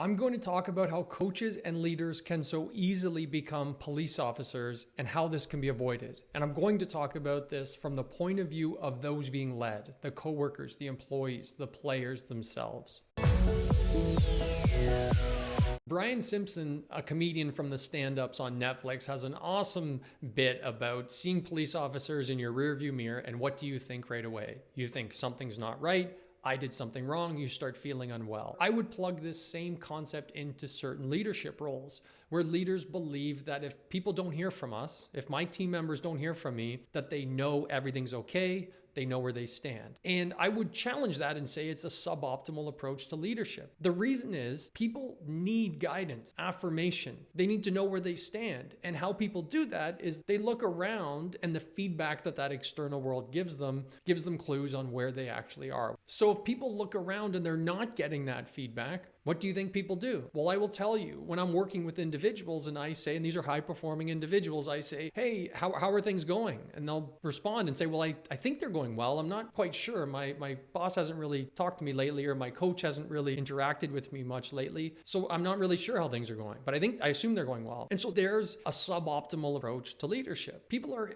I'm going to talk about how coaches and leaders can so easily become police officers and how this can be avoided. And I'm going to talk about this from the point of view of those being led, the coworkers, the employees, the players themselves. Brian Simpson, a comedian from the stand-ups on Netflix, has an awesome bit about seeing police officers in your rearview mirror, and what do you think right away? You think something's not right. I did something wrong, you start feeling unwell. I would plug this same concept into certain leadership roles where leaders believe that if people don't hear from us, if my team members don't hear from me, that they know everything's okay, they know where they stand. And I would challenge that and say it's a suboptimal approach to leadership. The reason is people need guidance, affirmation. They need to know where they stand. And how people do that is they look around, and the feedback that external world gives them clues on where they actually are. So if people look around and they're not getting that feedback, what do you think people do? Well, I will tell you, when I'm working with individuals and I say, and these are high-performing individuals, I say, hey, how are things going? And they'll respond and say, well, I think they're going well. I'm not quite sure. My boss hasn't really talked to me lately, or my coach hasn't really interacted with me much lately. So I'm not really sure how things are going, but I assume they're going well. And so there's a suboptimal approach to leadership. People are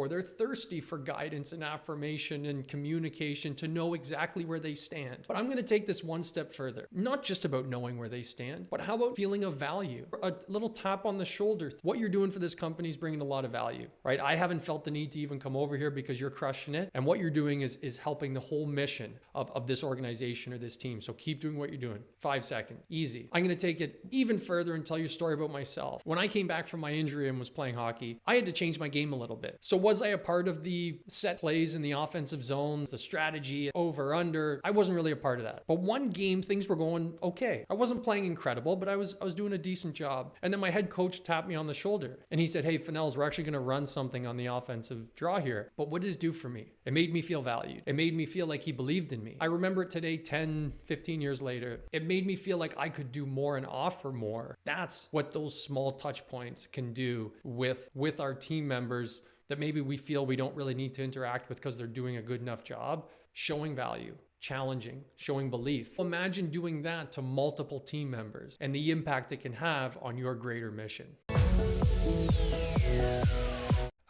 they're thirsty for guidance and affirmation and communication to know exactly where they stand. But I'm going to take this one step further. Not just about knowing where they stand, but how about feeling of value? A little tap on the shoulder. What you're doing for this company is bringing a lot of value, right? I haven't felt the need to even come over here because you're crushing it. And what you're doing is helping the whole mission of this organization or this team. So keep doing what you're doing. 5 seconds. Easy. I'm going to take it even further and tell you a story about myself. When I came back from my injury and was playing hockey, I had to change my game a little bit. So was I a part of the set plays in the offensive zones, the strategy, over, under? I wasn't really a part of that. But one game, things were going okay. I wasn't playing incredible, but I was doing a decent job. And then my head coach tapped me on the shoulder and he said, hey, Fanels, we're actually going to run something on the offensive draw here. But what did it do for me? It made me feel valued. It made me feel like he believed in me. I remember it today, 10, 15 years later. It made me feel like I could do more and offer more. That's what those small touch points can do with our team members that maybe we feel we don't really need to interact with because they're doing a good enough job. Showing value, challenging, showing belief. Imagine doing that to multiple team members and the impact it can have on your greater mission.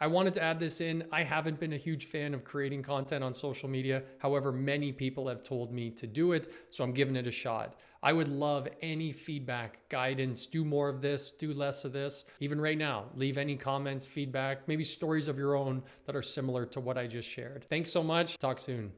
I wanted to add this in. I haven't been a huge fan of creating content on social media. However, many people have told me to do it, so I'm giving it a shot. I would love any feedback, guidance, do more of this, do less of this. Even right now, leave any comments, feedback, maybe stories of your own that are similar to what I just shared. Thanks so much. Talk soon.